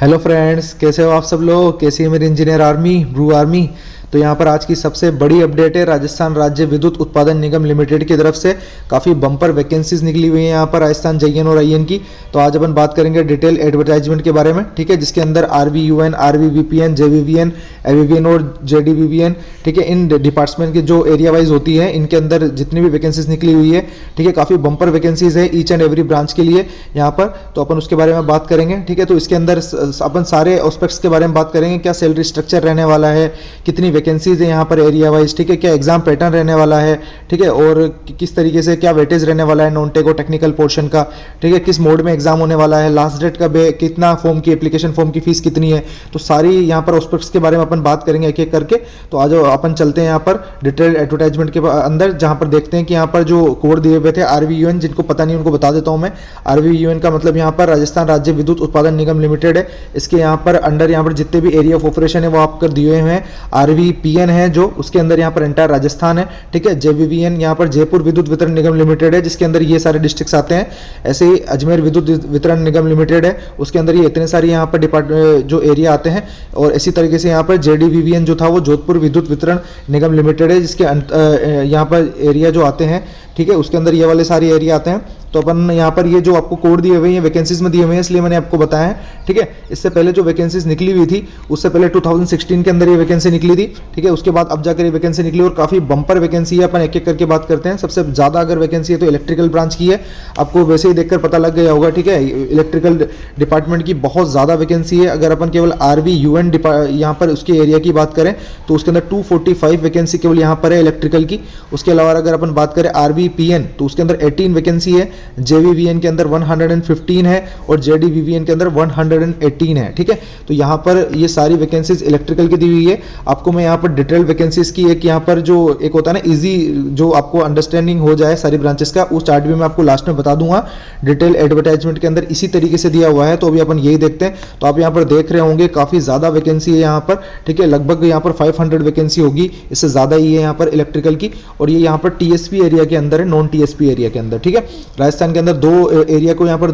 Hello friends, कैसे हो आप सब लोग। कैसी है मेरी इंजीनियर आर्मी, ब्रू आर्मी। तो यहाँ पर आज की सबसे बड़ी अपडेट है राजस्थान राज्य विद्युत उत्पादन निगम लिमिटेड की तरफ से काफ़ी बम्पर वैकेंसीज निकली हुई है यहाँ पर राजस्थान JN और IN की। तो आज अपन बात करेंगे डिटेल एडवर्टाइजमेंट के बारे में, ठीक है, जिसके अंदर RVUN, RVVPN, JVVN, AVVN और JDVVN, ठीक है, इन डिपार्टमेंट की जो एरिया वाइज होती है इनके अंदर जितनी भी वैकेंसीज निकली हुई है, ठीक है, काफ़ी बम्पर वैकेंसीज है ईच एंड एवरी ब्रांच के लिए यहाँ पर। तो अपन उसके बारे में बात करेंगे, ठीक है। तो इसके अंदर अपन सारे एस्पेक्ट्स के बारे में बात करेंगे, क्या सैलरी स्ट्रक्चर रहने वाला है, कितनी वैकेंसीज है यहाँ पर एरिया वाइज, ठीक है, क्या एग्जाम पैटर्न रहने वाला है, ठीक है, और किस तरीके से क्या वेटेज रहने वाला है नॉन टेक और टेक्निकल पोर्शन का, ठीक है, किस मोड में एग्जाम होने वाला है, लास्ट डेट कब है, कितना फॉर्म की एप्लीकेशन फॉर्म की फीस कितनी है। तो सारी यहाँ पर एस्पेक्ट्स के बारे में अपन बात करेंगे एक एक करके। तो आज अपन चलते हैं यहाँ पर डिटेल एडवर्टाइजमेंट के अंदर, जहाँ पर देखते हैं कि यहाँ पर जो कोड दिए हुए थे RVUN, जिनको पता नहीं उनको बता देता हूँ मैं। RVUN का मतलब यहाँ पर राजस्थान राज्य विद्युत उत्पादन निगम लिमिटेड है। इसके यहाँ पर अंडर यहाँ पर जितने भी एरिया ऑफ ऑपरेशन है वो आपको दिए हुए हैं। RVPN है जो उसके अंदर यहाँ पर एंटायर राजस्थान है, ठीक है। JVVN यहाँ पर जयपुर विद्युत वितरण निगम लिमिटेड है, जिसके अंदर ये सारे डिस्ट्रिक्ट्स आते हैं। ऐसे ही अजमेर विद्युत वितरण निगम लिमिटेड है, उसके अंदर ये इतने सारे यहाँ पर जो एरिया आते हैं। और इसी तरीके से यहाँ पर JDVVN जो था वो जोधपुर विद्युत वितरण निगम लिमिटेड है, जिसके यहाँ पर एरिया जो आते हैं, ठीक है, उसके अंदर ये वाले सारे एरिया आते हैं। तो अपन यहाँ पर ये जो आपको कोड दिए हुए हैं वैकेंसीज में दिए हुए हैं, इसलिए मैंने आपको बताया है, ठीक है। इससे पहले जो वैकेंसीज निकली हुई थी उससे पहले 2016 के अंदर ये वैकेंसी निकली थी, ठीक है। उसके बाद अब जाकर ये वैकेंसी निकली और काफी बम्पर वैकेंसी है। अपन एक एक करके बात करते हैं। सबसे ज्यादा अगर वैकेंसी है तो इलेक्ट्रिकल ब्रांच की है, आपको वैसे ही देखकर पता लग गया होगा, ठीक है। इलेक्ट्रिकल डिपार्टमेंट की बहुत ज्यादा वैकेंसी है। अगर अपन केवल RVUN यहाँ पर उसके एरिया की बात करें तो उसके अंदर 245 वैकेंसी केवल यहाँ पर है इलेक्ट्रिकल की। उसके अलावा अगर अपन बात करें RVPN तो उसके अंदर 18 वैकेंसी है, JVVN के अंदर 115 है और JDVVN के अंदर 118 है, ठीक है। तो यहाँ पर ये सारी वैकेंसीज इलेक्ट्रिकल की दी हुई है। आपको मैं यहाँ पर डिटेल वैकेंसीज की एक यहाँ पर जो एक होता है ना इजी, जो आपको अंडरस्टैंडिंग हो जाए सारी ब्रांचेस का, उस चार्ट भी मैं आपको लास्ट में बता दूंगा। डिटेल एडवर्टाइजमेंट के अंदर इसी तरीके से दिया हुआ है, तो अभी अपन यही देखते हैं। तो आप यहाँ पर देख रहे होंगे काफी ज्यादा वैकेंसी है यहाँ पर, ठीक है, लगभग यहाँ पर 500 वैकेंसी होगी, इससे ज्यादा ही है यहाँ पर इलेक्ट्रिकल की। और ये यहाँ पर TSP एरिया के अंदर है, नॉन TSP एरिया के अंदर, ठीक है। राजस्थान के अंदर दो एरिया को यहाँ पर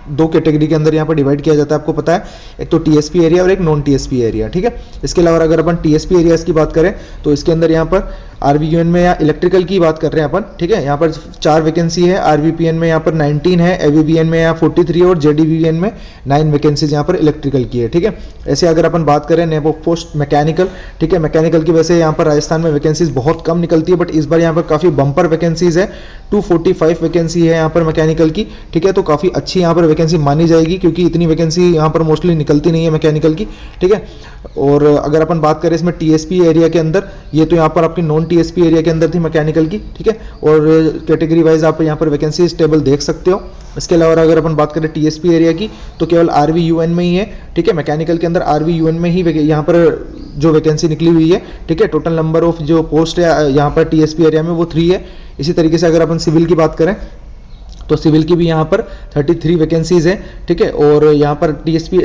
दो कैटेगरी के अंदर यहाँ पर डिवाइड किया जाता है, आपको पता है, एक तो TSP एरिया और एक नॉन TSP एरिया, ठीक है। इसके अलावा अगर अपन TSP एरियाज की बात करें तो इसके अंदर यहाँ पर RVUN में या इलेक्ट्रिकल की बात कर रहे हैं अपन, ठीक है, यहाँ पर 4 वैकेंसी है। RVPN में यहाँ पर 19 है, AVVN में यहाँ 43 और JDVVN में 9 वैकेंसीज यहाँ पर इलेक्ट्रिकल की है, ठीक है। ऐसे अगर अपन बात करें नेम ऑफ पोस्ट मैकेनिकल, ठीक है, मैकेनिकल की वैसे यहाँ पर राजस्थान में वैकेंसीज बहुत कम निकलती है, बट इस बार यहाँ पर काफी बम्पर वैकेंसीज है। 245 वैकेंसी है यहाँ पर मैकेनिकल की, ठीक है। तो काफी अच्छी यहाँ पर वैकेंसी मानी जाएगी, क्योंकि इतनी वैकेंसी यहाँ पर मोस्टली निकलती नहीं है मैकेनिकल की, ठीक है। और अगर अपन बात करें इसमें TSP एरिया के अंदर, ये तो यहाँ पर आपकी नॉन TSP एरिया के अंदर थी मैकेनिकल की, ठीक है। और कैटेगरी वाइज आप यहाँ पर वैकेंसी टेबल देख सकते हो। इसके अलावा अगर अपन बात करें TSP एरिया की तो केवल RVUN में ही है, ठीक है। मैकेनिकल के अंदर RVUN में ही यहाँ पर जो वैकेंसी निकली हुई है, ठीक है। टोटल नंबर ऑफ जो पोस्ट है यहाँ पर TSP एरिया में वो 3 है। इसी तरीके से अगर अपन सिविल की बात करें तो सिविल की भी यहाँ पर 33 वैकेंसीज है, ठीक है। और यहाँ पर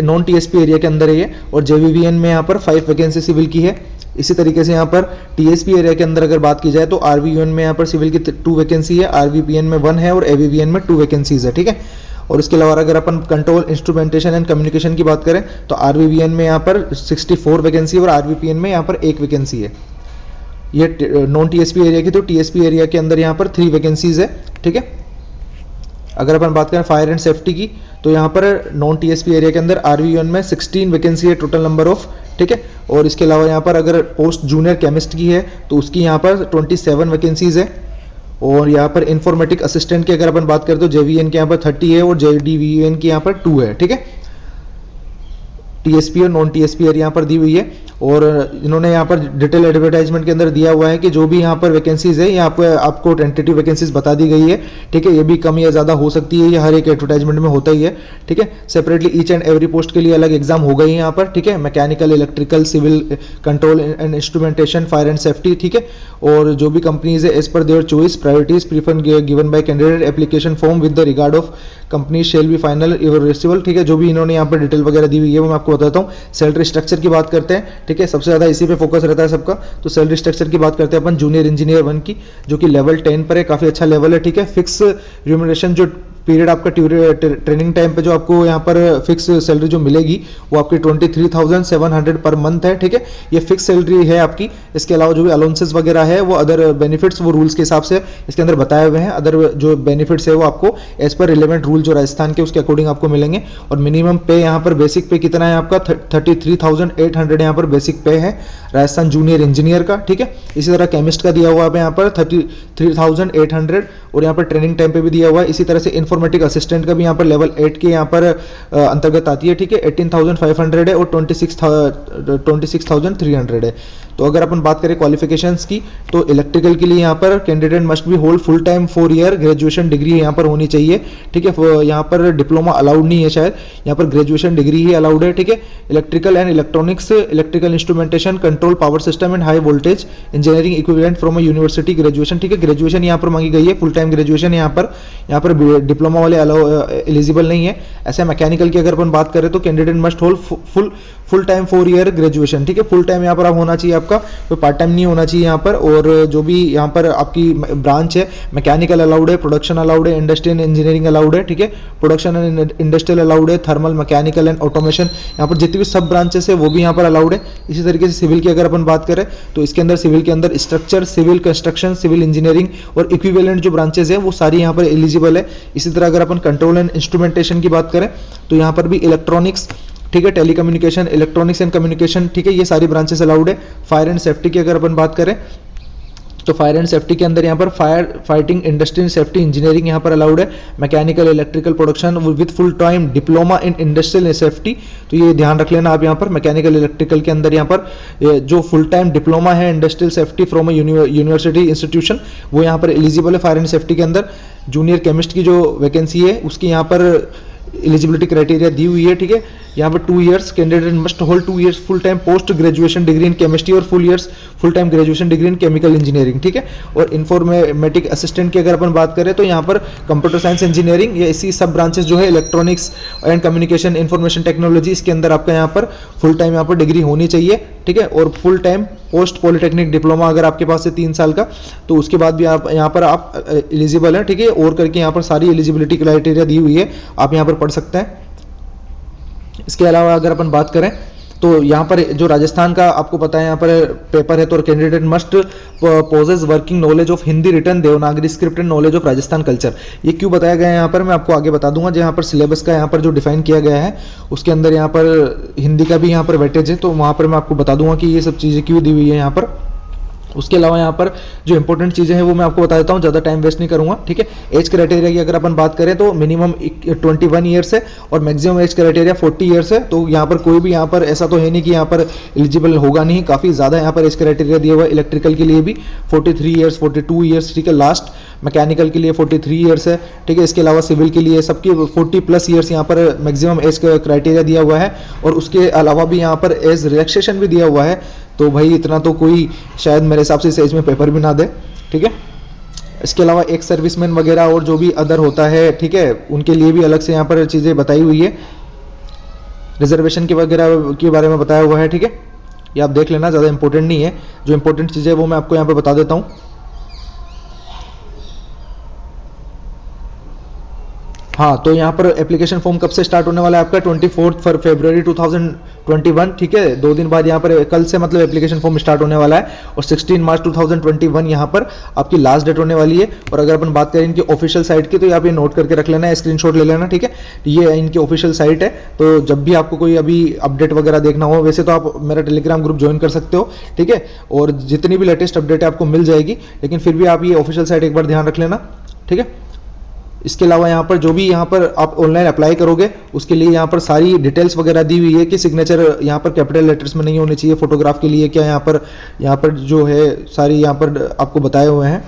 नॉन TSP एरिया के अंदर है, और JVVN में यहाँ पर 5 वैकेंसी सिविल की है। इसी तरीके से यहाँ पर TSP एरिया के अंदर अगर बात की जाए तो RVUN में यहाँ पर सिविल की 2 वैकेंसी है, RVPN में 1 है और AVVN में 2 वैकेंसीज है, ठीक है। और इसके अलावा अगर अपन कंट्रोल इंस्ट्रूमेंटेशन एंड कम्युनिकेशन की बात करें तो RVVN में यहाँ पर 64 वैकेंसी और RVPN में यहाँ पर 1 वैकेंसी है। ये नॉन TSP एरिया की, तो TSP एरिया के अंदर यहाँ पर 3 वैकेंसीज है, ठीक है। अगर अपन बात करें फायर एंड सेफ्टी की तो यहाँ पर नॉन TSP एरिया के अंदर RVUN में 16 वैकेंसी है टोटल नंबर ऑफ, ठीक है। और इसके अलावा यहाँ पर अगर पोस्ट जूनियर केमिस्ट की है तो उसकी यहाँ पर 27 वैकेंसीज है। और यहाँ पर इंफॉर्मेटिक असिस्टेंट की अगर अपन बात करें तो JVN के यहाँ पर 30 है और JDVN की यहाँ पर 2 है, ठीक है। TSP और नॉन TSP एरिया यहाँ पर दी हुई है। और इन्होंने यहाँ पर डिटेल एडवर्टाइजमेंट के अंदर दिया हुआ है कि जो भी यहाँ पर वैकेंसीज है यहाँ पर आपको टेंटेटिव वैकेंसीज बता दी गई है, ठीक है। ये भी कम या ज़्यादा हो सकती है, ये हर एक एडवर्टाइजमेंट में होता ही है, ठीक है। Separately each and every post के लिए अलग एग्जाम हो गई है यहाँ पर, ठीक है। Mechanical, electrical, civil, control and instrumentation, fire and safety, ठीक है। और जो भी कंपनीज है as per their choice priorities prefer given by candidate application form with the regard of company shall be final irreversible, ठीक है। जो भी इन्होंने यहाँ पर डिटेल वगैरह दी हुई है वो मैं आपको बताता हूँ। सैलरी स्ट्रक्चर की बात करते हैं, ठीक है, सबसे ज़्यादा इसी पे फोकस रहता है सबका। तो सैलरी स्ट्रक्चर की बात करते हैं अपन जूनियर इंजीनियर 1 की, जो कि लेवल 10 पर है, काफ़ी अच्छा लेवल है, ठीक है। फिक्स रिम्यूनरेशन जो पीरियड आपका ट्रेनिंग टाइम पे जो आपको यहाँ पर फिक्स सैलरी जो मिलेगी वो आपकी 23,700 पर मंथ है, ठीक है। ये फिक्स सैलरी है आपकी। इसके अलावा जो भी अलाउंसेस वगैरह है वो अदर बेनिफिट्स वो रूल्स के हिसाब से इसके अंदर बताए हुए हैं। अदर जो बेनिफिट्स है वो आपको एज पर रिलेवेंट रूल जो राजस्थान के उसके अकॉर्डिंग आपको मिलेंगे। और मिनिमम पे यहाँ पर बेसिक पे कितना है आपका 33,800 यहाँ पर बेसिक पे है राजस्थान जूनियर इंजीनियर का, ठीक है। इसी तरह केमिस्ट का दिया हुआ है यहाँ पर 33,800 और यहाँ पर ट्रेनिंग टाइम पे भी दिया हुआ है। इसी तरह से इन्फॉर्मेटिक असिस्टेंट का भी यहाँ पर लेवल 8 के यहाँ पर अंतर्गत आती है, ठीक है। 18,500 है और 26,300 है। तो अगर अपन बात करें क्वालिफिकेशंस की तो इलेक्ट्रिकल के लिए यहाँ पर candidate must be hold full time 4 year graduation degree यहाँ पर होनी चाहिए, ठीक है। यहाँ पर डिप्लोमा अलाउड नहीं है शायद, यहाँ पर ग्रेजुएशन डिग्री ही अलाउड है, ठीक है। Electrical and electronics, electrical instrumentation, control, power system and high voltage engineering equivalent from a university graduation, ठीक है। ग्रेजुएशन यहाँ पर मांगी गई है, फुल टाइम ग्रेजुएशन यहाँ पर डिप्लोमा वाले एलिजिबल नहीं है। ऐसे मैकेनिकल की अगर अपन बात करें तो candidate must hold full time 4 year graduation, ठीक है। फुल टाइम यहाँ पर आप होना चाहिए आपका, कोई पार्ट टाइम नहीं होना चाहिए यहाँ पर। और जो भी यहाँ पर आपकी ब्रांच है मैकेनिकल अलाउड है, प्रोडक्शन अलाउड है, इंडस्ट्रियल इंजीनियरिंग अलाउड है, ठीक है। प्रोडक्शन एंड इंडस्ट्रियल अलाउड है, थर्मल, मैकेनिकल एंड ऑटोमेशन, यहाँ पर जितनी भी सब ब्रांचेस है वो भी यहाँ पर अलाउड है। इसी तरीके से सिविल की अगर अपन बात करें तो इसके अंदर सिविल के अंदर structure, civil construction, civil engineering और इक्विवेलेंट जो ब्रांचेस है वो सारी यहाँ पर एलिजिबल है। इसी तरह अगर अपन कंट्रोल एंड इंस्ट्रूमेंटेशन की बात करें तो यहाँ पर भी इलेक्ट्रॉनिक्स, ठीक है, टेलीकम्युनिकेशन, इलेक्ट्रॉनिक्स एंड कम्युनिकेशन, ठीक है, ये सारी ब्रांचेस अलाउड है। फायर एंड सेफ्टी की अगर अपन बात करें तो फायर एंड सेफ्टी के अंदर यहाँ पर fire fighting industrial safety engineering यहाँ पर अलाउड है। Mechanical electrical production with full time diploma in industrial safety, तो ये ध्यान रख लेना आप यहाँ पर। मैकेनिकल इलेक्ट्रिकल के अंदर यहाँ पर जो फुल टाइम डिप्लोमा है industrial safety from university institution वो यहाँ पर एलिजिबल है फायर एंड सेफ्टी के अंदर। जूनियर केमिस्ट की जो वैकेंसी है उसकी यहाँ पर एलिजिबिलिटी क्राइटेरिया दी हुई है, ठीक है। यहाँ पर 2 years candidate must hold 2 years full time post graduation degree in chemistry और full time graduation degree in chemical engineering, ठीक है। और इन्फॉर्मेटिक असिस्टेंट की अगर अपन बात करें तो यहाँ पर कंप्यूटर साइंस इंजीनियरिंग या इसी सब ब्रांचेस जो है electronics and communication, information technology, इसके अंदर आपका यहाँ पर फुल टाइम यहाँ पर डिग्री होनी चाहिए, ठीक है। और full time post polytechnic diploma अगर आपके पास है 3 साल का तो उसके बाद भी आप यहाँ पर आप एलिजिबल हैं, ठीक है। और करके यहाँ पर सारी एलिजिबिलिटी क्राइटेरिया दी हुई है, आप यहाँ पर पढ़ सकते हैं। इसके अलावा अगर अपन बात करें तो यहाँ पर जो राजस्थान का आपको पता है यहाँ पर पेपर है तो candidate must possess working knowledge of Hindi written Devanagari script and knowledge of Rajasthan culture. ये क्यों बताया गया है यहाँ पर मैं आपको आगे बता दूंगा। जहाँ पर सिलेबस का यहाँ पर जो डिफाइन किया गया है उसके अंदर यहाँ पर हिंदी का भी यहाँ पर वेटेज है, तो वहाँ पर मैं आपको बता दूंगा कि ये सब चीज़ें क्यों दी हुई है यहाँ पर। उसके अलावा यहाँ पर जो इंपॉर्टेंट चीज़ें हैं वो मैं आपको बता देता हूँ, ज़्यादा टाइम वेस्ट नहीं करूँगा, ठीक है। एज क्राइटेरिया की अगर अपन बात करें तो मिनिमम 21 ईयर्स है और मैक्सिमम एज क्राइटेरिया 40 ईयर्स है। तो यहाँ पर कोई भी यहाँ पर ऐसा तो है नहीं कि यहाँ पर एलिजिबल होगा नहीं, काफ़ी ज़्यादा यहाँ पर एज क्राइटेरिया दिया हुआ है। इलेक्ट्रिकल के लिए भी 43 ईयर्स, 42 ईयर्स, ठीक है, लास्ट। मैकेनिकल के लिए 43 ईयर्स है, ठीक है। इसके अलावा सिविल के लिए सबकी 40+ ईयर्स यहाँ पर मैक्सिमम एज क्राइटेरिया दिया हुआ है। और उसके अलावा भी यहाँ पर एज रिलैक्सेशन भी दिया हुआ है। तो भाई इतना तो कोई शायद मेरे हिसाब से इस एज में पेपर भी ना दे, ठीक है। इसके अलावा एक सर्विसमैन वगैरह और जो भी अदर होता है, ठीक है, उनके लिए भी अलग से यहाँ पर चीज़ें बताई हुई है। रिजर्वेशन के वगैरह के बारे में बताया हुआ है, ठीक है। ये आप देख लेना, ज़्यादा इंपॉर्टेंट नहीं है। जो इंपॉर्टेंट चीज़ें वो मैं आपको यहाँ पर बता देता हूँ। हाँ, तो यहाँ पर एप्लीकेशन फॉर्म कब से स्टार्ट होने वाला है आपका 24 फरवरी 2021, ठीक है। 2 दिन बाद यहाँ पर कल से मतलब एप्लीकेशन फॉर्म स्टार्ट होने वाला है और 16 मार्च 2021 यहाँ पर आपकी लास्ट डेट होने वाली है। और अगर अपन बात करें इनकी ऑफिशियल साइट की तो यहाँ पे नोट करके रख लेना है, स्क्रीनशॉट ले लेना, ठीक है। ये इनकी ऑफिशियल साइट है, तो जब भी आपको कोई अभी अपडेट वगैरह देखना हो, वैसे तो आप मेरा टेलीग्राम ग्रुप ज्वाइन कर सकते हो, ठीक है। और जितनी भी लेटेस्ट अपडेट है आपको मिल जाएगी, लेकिन फिर भी आप ये ऑफिशियल साइट एक बार ध्यान रख लेना, ठीक है। इसके अलावा यहाँ पर जो भी यहाँ पर आप ऑनलाइन अप्लाई करोगे उसके लिए यहाँ पर सारी डिटेल्स वगैरह दी हुई है कि सिग्नेचर यहाँ पर कैपिटल लेटर्स में नहीं होनी चाहिए। फोटोग्राफ के लिए क्या यहाँ पर जो है सारी यहाँ पर आपको बताए हुए हैं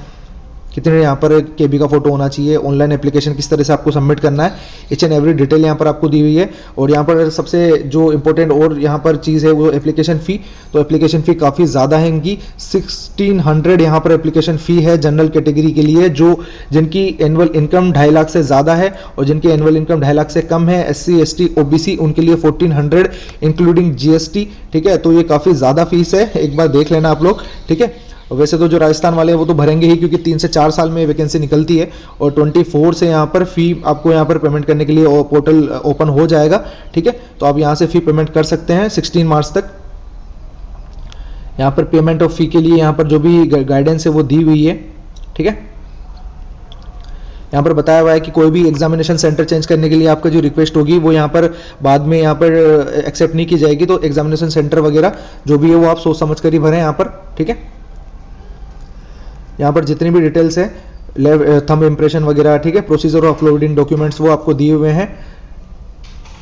कितने यहाँ पर केबी का फोटो होना चाहिए, ऑनलाइन एप्लीकेशन किस तरह से आपको सबमिट करना है, ईच एंड एवरी डिटेल यहाँ पर आपको दी हुई है। और यहाँ पर सबसे जो इंपॉर्टेंट और यहाँ पर चीज़ है वो एप्लीकेशन फ़ी। तो एप्लीकेशन फ़ी काफ़ी ज़्यादा है इनकी, 1600 यहाँ पर एप्लीकेशन फ़ी है जनरल कैटेगरी के लिए, जो जिनकी एनुअल इनकम 2.5 लाख से ज़्यादा है और जिनकी एनुअल इनकम 2.5 लाख से कम है, SC ST OBC उनके लिए 1400 इंक्लूडिंग GST, ठीक है। तो ये काफ़ी ज़्यादा फीस है, एक बार देख लेना आप लोग, ठीक है। और वैसे तो जो राजस्थान वाले हैं वो तो भरेंगे ही, क्योंकि 3 से 4 साल में वैकेंसी निकलती है। और 24 से यहाँ पर फी आपको यहाँ पर पेमेंट करने के लिए पोर्टल ओपन हो जाएगा, ठीक है। तो आप यहाँ से फी पेमेंट कर सकते हैं 16 मार्च तक। यहाँ पर पेमेंट ऑफ फी के लिए यहाँ पर जो भी गाइडेंस है वो दी हुई है, ठीक है। यहाँ पर बताया हुआ है कि कोई भी एग्जामिनेशन सेंटर चेंज करने के लिए आपका जो रिक्वेस्ट होगी वो यहाँ पर बाद में यहाँ पर एक्सेप्ट नहीं की जाएगी। तो एग्जामिनेशन सेंटर वगैरह जो भी है वो आप सोच समझ कर ही भरें यहाँ पर, ठीक है। यहाँ पर जितनी भी डिटेल्स है, थंब इम्प्रेशन वगैरह, ठीक है, प्रोसीजर ऑफ अपलोडिंग डॉक्यूमेंट्स वो आपको दिए हुए हैं,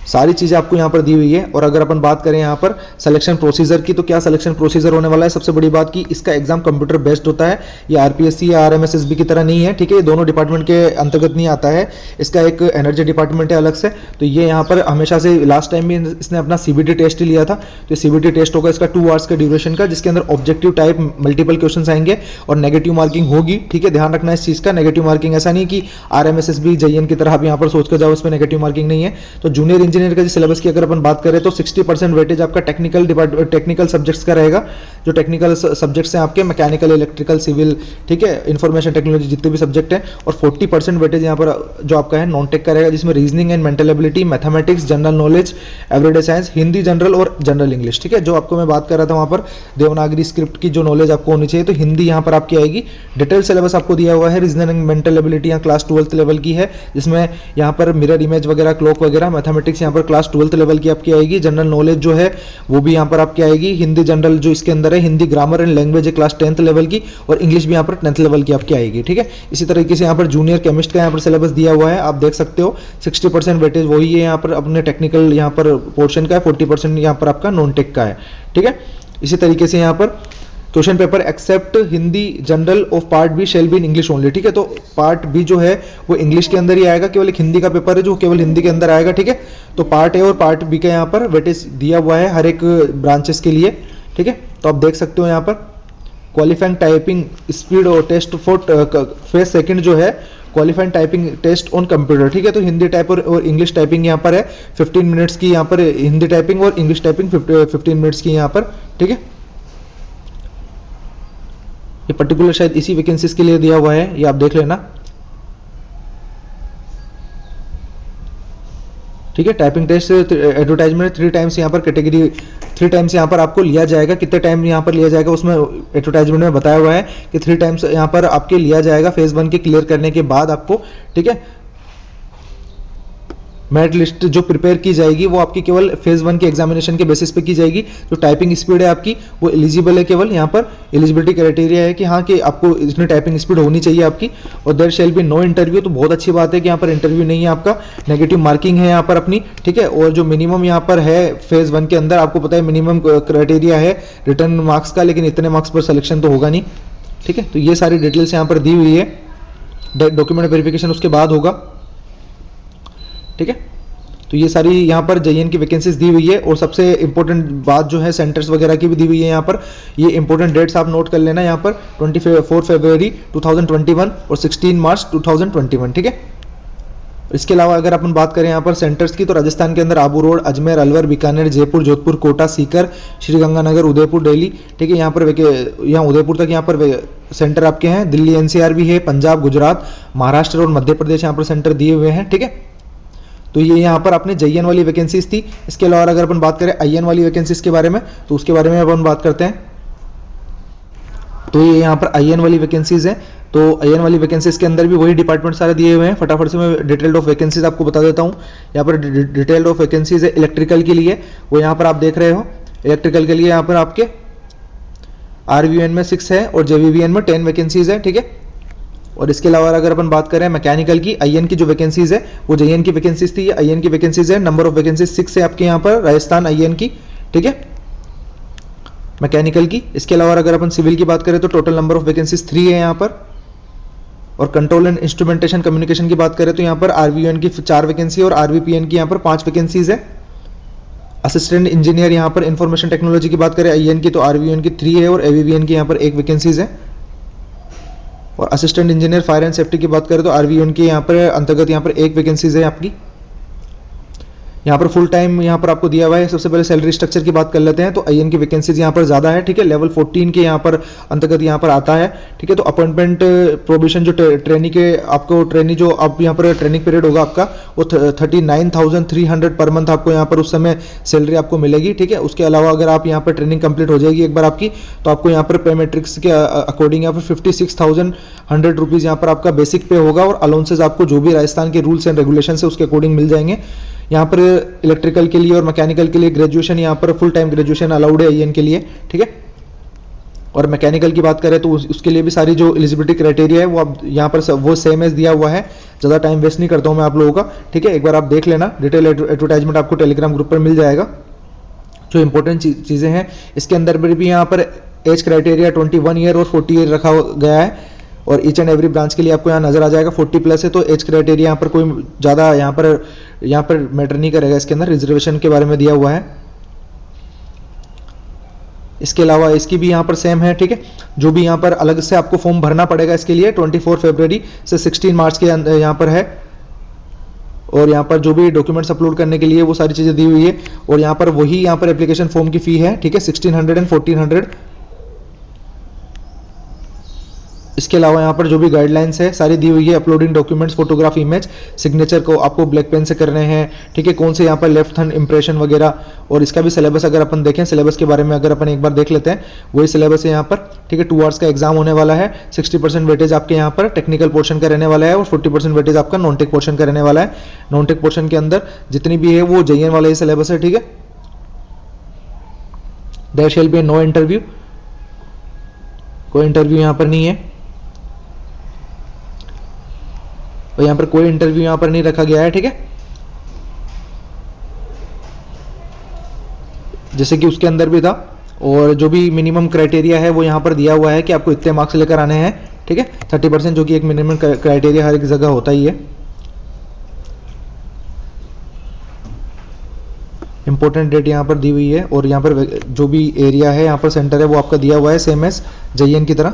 सारी चीज़ें आपको यहाँ पर दी हुई है। और अगर अपन बात करें यहाँ पर सिलेक्शन प्रोसीजर की, तो क्या सिलेक्शन प्रोसीजर होने वाला है, सबसे बड़ी बात की इसका एग्जाम कंप्यूटर बेस्ड होता है। ये आरपीएससी या आरएमएसएसबी की तरह नहीं है, ठीक है। ये दोनों डिपार्टमेंट के अंतर्गत नहीं आता है, इसका एक एनर्जी डिपार्टमेंट है अलग से। तो ये यहाँ पर हमेशा से लास्ट टाइम भी इसने अपना सीबीटी टेस्ट ही लिया था। तो सीबीटी टेस्ट होगा इसका 2 आवर्स का ड्यूरेशन का, जिसके अंदर ऑब्जेक्टिव टाइप मल्टीपल क्वेश्चन आएंगे और नेगेटिव मार्किंग होगी, ठीक है। ध्यान रखना इस चीज़ का, नेगेटिव मार्किंग ऐसा नहीं कि आरएमएसएसबी जेईएन की तरह आप यहाँ पर सोच कर जाओ इसमें नेगेटिव मार्किंग नहीं है। तो जूनियर इंजीनियर का सिलेबस की अगर अपन बात करें तो 60% वेटेज आपका टेक्निकल सब्जेक्ट्स का रहेगा। जो टेक्निकल सब्जेक्ट्स हैं आपके मैकेनिकल, इलेक्ट्रिकल, सिविल, ठीक है, इंफॉर्मेशन टेक्नोलॉजी, जितने भी सब्जेक्ट हैं। और 40% वेटेज यहाँ पर जो आपका है नॉन टेक का रहेगा, जिसमें reasoning and mental ability, mathematics, general knowledge, everyday science, Hindi general और जनरल इंग्लिश, ठीक है। जो आपको मैं बात कर रहा था वहाँ पर देवनागरी स्क्रिप्ट की जो नॉलेज आपको होनी चाहिए, तो हिंदी यहाँ पर आपकी आएगी। डिटेल सिलेबस आपको दिया हुआ है, रीजनिंग एंड मेंटल एबिलिटी यहाँ क्लास 12th लेवल की है, जिसमें यहाँ पर मिरर इमेज वगैरह, क्लॉक वगैरह, मैथमेटिक्स यहाँ पर क्लास 12th लेवल की आपकी आएगी। जनरल नॉलेज जो है वो भी यहाँ पर आपकी आएगी। हिंदी जनरल जो इसके अंदर है, हिंदी ग्रामर एंड लैंग्वेज है क्लास 10th लेवल की, और इंग्लिश भी यहाँ पर 10th लेवल की आपकी आएगी, ठीक है। इसी तरीके से यहाँ पर जूनियर केमिस्ट का यहाँ पर सिलेबस दिया हुआ है, आप देख सकते हो। 60% वेटेज वही है यहाँ पर अपने टेक्निकल यहाँ पर पोर्शन का है, 40% यहाँ पर आपका नॉन टेक का है, ठीक है। इसी तरीके से यहाँ पर question paper except Hindi general of part B shall be in English only, ठीक है। तो पार्ट बी जो है वो इंग्लिश के अंदर ही आएगा, केवल एक हिंदी का पेपर है जो केवल हिंदी के अंदर आएगा, ठीक है। तो पार्ट ए और पार्ट बी का यहाँ पर वेटेज दिया हुआ है हर एक ब्रांचेस के लिए, ठीक है। तो आप देख सकते हो यहाँ पर क्वालिफाइंग टाइपिंग स्पीड और टेस्ट फॉर फेज सेकंड जो है qualifying typing test on computer, ठीक है। तो हिंदी टाइप और इंग्लिश टाइपिंग यहाँ पर है 15 मिनट्स की, यहाँ पर हिंदी टाइपिंग और इंग्लिश टाइपिंग 15 मिनट्स की यहाँ पर, ठीक है। ये पर्टिकुलर शायद इसी वैकेंसीज के लिए दिया हुआ है, ये आप देख लेना, ठीक है। टाइपिंग टेस्ट एडवर्टाइजमेंट 3 टाइम्स यहाँ पर कैटेगरी 3 टाइम्स यहाँ पर आपको लिया जाएगा। कितने टाइम यहाँ पर लिया जाएगा उसमें एडवर्टाइजमेंट में बताया हुआ है कि 3 टाइम्स यहाँ पर आपके लिया जाएगा फेज 1 के क्लियर करने के बाद आपको, ठीक है। मेरिट लिस्ट जो प्रिपेयर की जाएगी वो आपकी केवल फेज 1 के एग्जामिनेशन के बेसिस पे की जाएगी। जो टाइपिंग स्पीड है आपकी वो एलिजिबल है, केवल यहाँ पर एलिजिबिलिटी क्राइटेरिया है कि हाँ कि आपको इसमें टाइपिंग स्पीड होनी चाहिए आपकी। और there shall be no interview, तो बहुत अच्छी बात है कि यहाँ पर इंटरव्यू नहीं है आपका, नेगेटिव मार्किंग है यहाँ पर अपनी, ठीक है। और जो मिनिमम यहाँ पर है फेज 1 के अंदर, आपको पता है मिनिमम क्राइटेरिया है रिटर्न मार्क्स का, लेकिन इतने मार्क्स पर सिलेक्शन तो होगा नहीं, ठीक है। तो ये सारी डिटेल्स यहाँ पर दी हुई है, डॉक्यूमेंट वेरिफिकेशन उसके बाद होगा, ठीक है। तो ये सारी यहाँ पर जेईएन की वैकेंसीज दी हुई है। और सबसे इंपॉर्टेंट बात जो है सेंटर्स वगैरह की भी दी हुई है यहाँ पर। ये इंपॉर्टेंट डेट्स आप नोट कर लेना यहाँ पर 24 फरवरी 2021 और 16 मार्च 2021, ठीक है। इसके अलावा अगर अपन बात करें यहाँ पर सेंटर्स की, तो राजस्थान के अंदर आबू रोड, अजमेर, अलवर, बीकानेर, जयपुर, जोधपुर, कोटा, सीकर, श्रीगंगानगर, उदयपुर, दिल्ली, ठीक है। यहाँ पर यहाँ उदयपुर तक यहाँ पर सेंटर आपके हैं। दिल्ली एनसीआर भी है, पंजाब, गुजरात, महाराष्ट्र और मध्य प्रदेश यहाँ पर सेंटर दिए हुए हैं, ठीक है। तो ये यहाँ पर अपने जेईएन वाली वैकेंसीज थी। इसके अलावा अगर अपन बात करें आईएन वाली वैकेंसीज के बारे में, तो उसके बारे में अपन बात करते हैं। तो ये यहाँ पर आईएन वाली वैकेंसीज हैं। तो आईएन वाली वैकेंसीज के अंदर भी वही डिपार्टमेंट सारे दिए हुए हैं। फटाफट से मैं डिटेल्ड ऑफ वैकेंसीज आपको बता देता हूँ। यहाँ पर डिटेल्ड ऑफ वैकेंसीज है इलेक्ट्रिकल के लिए, वो यहाँ पर आप देख रहे हो। इलेक्ट्रिकल के लिए यहाँ पर आपके आरवीएन में 6 है और जेवीवीएन में 10 वैकेंसीज है, ठीक है। और इसके अलावा अगर अपन बात करें मैकेनिकल की, आईएन की जो वैकेंसीज है वो जेईएन की वैकेंसीज थी, ये आईएन की वैकेंसीज है। नंबर ऑफ वैकेंसीज 6 है आपके यहाँ पर राजस्थान आईएन की, ठीक है, मैकेनिकल की। इसके अलावा अगर अपन सिविल की बात करें तो टोटल नंबर ऑफ वैकेंसीज 3 है यहाँ पर। और कंट्रोल एंड इंस्ट्रूमेंटेशन कम्युनिकेशन की बात करें तो यहाँ पर आरवीएन की 4 वैकेंसी और आरवीपीएन की यहाँ पर 5 वैकेंसीज है। असिस्टेंट इंजीनियर यहाँ पर इंफॉर्मेशन टेक्नोलॉजी की बात करें आईएन की, तो आरवीएन की 3 है और एवीवीएन की यहाँ पर 1 वैकेंसीज है। और assistant engineer fire and safety की बात करें तो आरवीएन की यहाँ पर अंतर्गत यहाँ पर 1 वैकेंसीज है आपकी। यहाँ पर फुल टाइम यहाँ पर आपको दिया हुआ है। सबसे पहले सैलरी स्ट्रक्चर की बात कर लेते हैं, तो आईएन की वैकेंसीज यहाँ पर ज़्यादा है, ठीक है, लेवल 14 के यहाँ पर अंतर्गत यहाँ पर आता है, ठीक है। तो अपॉइंटमेंट प्रोविजन जो ट्रेनी के आपको ट्रेनी जो आप यहाँ पर ट्रेनिंग पीरियड होगा आपका वो 39,300 पर मंथ आपको यहाँ पर उस समय सैलरी आपको मिलेगी, ठीक है। उसके अलावा अगर आप यहाँ पर ट्रेनिंग कंप्लीट हो जाएगी एक बार आपकी, तो आपको यहाँ पर पे मैट्रिक्स के अकॉर्डिंग यहाँ पर 56,100 रुपीज़ यहाँ पर आपका बेसिक पे होगा, और अलाउंसेज आपको जो भी राजस्थान के रूल्स एंड रेगुलेशन है उसके अकॉर्डिंग मिल जाएंगे। यहाँ पर इलेक्ट्रिकल के लिए और मैकेनिकल के लिए ग्रेजुएशन यहाँ पर फुल टाइम ग्रेजुएशन अलाउड है आईएन के लिए, ठीक है। और मैकेनिकल की बात करें तो उसके लिए भी सारी जो एलिजिबिलिटी क्राइटेरिया है वो आप यहाँ पर वो सेम एज दिया हुआ है। ज़्यादा टाइम वेस्ट नहीं करता हूँ मैं आप लोगों का, ठीक है। एक बार आप देख लेना, डिटेल एडवर्टाइजमेंट आपको टेलीग्राम ग्रुप पर मिल जाएगा। जो इंपॉर्टेंट चीज़ें हैं इसके अंदर भी यहाँ पर एज क्राइटेरिया 21 ईयर और 40 ईयर रखा गया है, और ईच एंड एवरी ब्रांच के लिए आपको यहाँ नजर आ जाएगा 40 प्लस है, तो एज क्राइटेरिया यहाँ पर कोई ज़्यादा यहाँ पर मैटर नहीं करेगा। इसके अंदर रिजर्वेशन के बारे में दिया हुआ है। इसके अलावा इसकी भी यहाँ पर सेम है, ठीक है। जो भी यहाँ पर अलग से आपको फॉर्म भरना पड़ेगा इसके लिए 24 फरवरी से 16 मार्च के यहाँ पर है, और यहाँ पर जो भी डॉक्यूमेंट्स अपलोड करने के लिए वो सारी चीज़ें दी हुई है, और यहाँ पर वही यहाँ पर एप्लीकेशन फॉर्म की फ़ी है, ठीक है, 1600 एंड 1400। इसके अलावा यहाँ पर जो भी गाइडलाइंस है सारी दी हुई है। Uploading documents, photograph, image, signature को आपको ब्लैक पेन से करने हैं, ठीक है। कौन से यहाँ पर लेफ्ट हैंड इंप्रेशन वगैरह, और इसका भी सिलेबस अगर अपन देखें, सिलेबस के बारे में अगर अपन एक बार देख लेते हैं, वही सिलेबस है यहाँ पर, ठीक है। 2 आवर्स का एग्जाम होने वाला है, 60% वेटेज आपके यहाँ पर टेक्निकल पोर्शन का रहने वाला है, और 40% वेटेज आपका नॉन टेक पोर्शन का रहने वाला है। नॉन टेक पोर्शन के अंदर जितनी भी है वो जेईएन वाला ही सिलेबस है, ठीक है। There shall be no interview, कोई इंटरव्यू यहाँ पर नहीं है, और यहाँ पर कोई इंटरव्यू यहाँ पर नहीं रखा गया है, ठीक है। जैसे कि उसके अंदर भी था, और जो भी मिनिमम क्राइटेरिया है वो यहाँ पर दिया हुआ है कि आपको इतने मार्क्स लेकर आने हैं, ठीक है, 30%, जो कि एक मिनिमम क्राइटेरिया हर एक जगह होता ही है। इंपॉर्टेंट डेट यहाँ पर दी हुई है, और यहाँ पर जो भी एरिया है यहाँ पर सेंटर है वो आपका दिया हुआ है सेम एज जेईएन की तरह।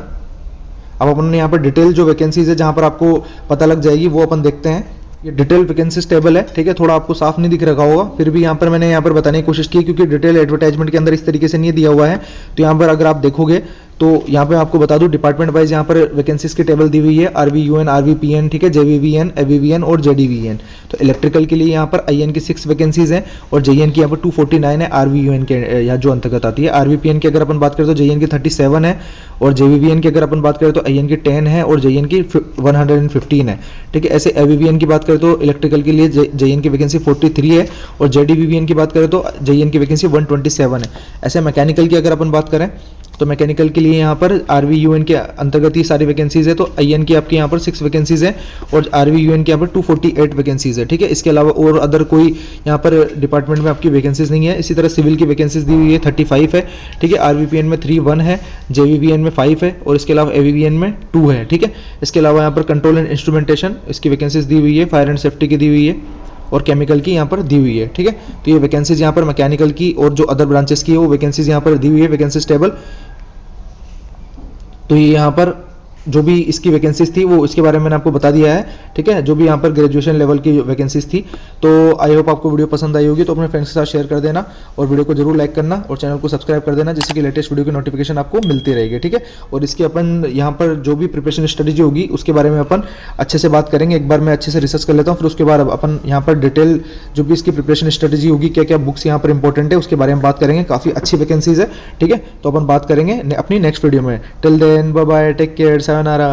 अब अपन यहाँ पर डिटेल जो वैकेंसीज है जहाँ पर आपको पता लग जाएगी वो अपन देखते हैं। ये डिटेल वैकेंसीज टेबल है, ठीक है, थोड़ा आपको साफ नहीं दिख रखा होगा, फिर भी यहाँ पर मैंने यहाँ पर बताने की कोशिश की, क्योंकि डिटेल एडवर्टाइजमेंट के अंदर इस तरीके से नहीं दिया हुआ है। तो यहाँ पर अगर आप देखोगे तो यहाँ पे आपको बता दूं डिपार्टमेंट वाइज यहाँ पर वैकेंसीज की टेबल दी हुई है, आरवीयूएन, आरवीपीएन, ठीक है, जेवीवीएन, एवीवीएन और जेडीवीएन। तो इलेक्ट्रिकल के लिए यहाँ पर आईएन की 6 वैकेंसीज हैं, और जेईएन की यहाँ पर 249 है आरवीयूएन के यहाँ जो अंतर्गत आती है। आरवीपीएन की अगर अपन बात करें तो जेईएन की 37 है, और जेवीवीएन की अगर अपन बात करें तो आईएन की 10 है, और जेईएन की 115 है, ठीक है। ऐसे एवीवीएन की बात करें तो इलेक्ट्रिकल के लिए जेईएन की वैकेंसी 43 है, और जेडीवीवीएन की बात करें तो जेईएन की वैकेंसी 127 है। ऐसे मैकेनिकल की अगर अपन बात करें तो मैकेनिकल के लिए यहाँ पर आरवीयूएन के अंतर्गत ही सारी वैकेंसीज है, तो आईएन की आपकी यहाँ पर 6 वैकेंसीज है, और आरवीयूएन की यहाँ पर 248 वैकेंसीज है, ठीक है। इसके अलावा और अदर कोई यहाँ पर डिपार्टमेंट में आपकी वैकेंसीज नहीं है। इसी तरह सिविल की वैकेंसीज दी हुई है 35 है, ठीक है। आरवीपीएन में 31 है, जेवीवीएन में 5 है, और इसके अलावा एवीवीएन में 2 है, ठीक है। इसके अलावा यहाँ पर कंट्रोल एंड इंस्ट्रूमेंटेशन इसकी वैकेंसीज दी हुई है, फायर एंड सेफ्टी की दी हुई है, और केमिकल की यहाँ पर दी हुई है, ठीक है। तो ये वैकेंसीज यहाँ पर मैकेनिकल की और जो अदर ब्रांचेस की है वो वैकेंसीज यहाँ पर दी हुई है, वैकेंसीज टेबल। तो ये यहाँ पर जो भी इसकी वैकेंसीज थी वो इसके बारे में मैंने आपको बता दिया है, ठीक है। जो भी यहाँ पर ग्रेजुएशन लेवल की वैकेंसीज थी। तो आई होप आपको वीडियो पसंद आई होगी, तो अपने फ्रेंड्स के साथ शेयर कर देना, और वीडियो को जरूर लाइक करना, और चैनल को सब्सक्राइब कर देना, जिससे कि लेटेस्ट वीडियो की नोटिफिकेशन आपको मिलती रहेगी, ठीक है। और इसकी अपन यहाँ पर जो भी प्रिपरेशन स्ट्रेटेजी होगी उसके बारे में अपन अच्छे से बात करेंगे। एक बार मैं अच्छे से रिसर्च कर लेता हूँ, फिर उसके बाद अपन यहाँ पर डिटेल जो भी इसकी प्रिपरेशन स्ट्रेटेजी होगी, क्या क्या बुक्स यहाँ पर इंपॉर्टेंट है उसके बारे में बात करेंगे। काफ़ी अच्छी वैकेंसीज है, ठीक है। तो अपन बात करेंगे अपनी नेक्स्ट वीडियो में। Till then bye bye, take care, sayonara.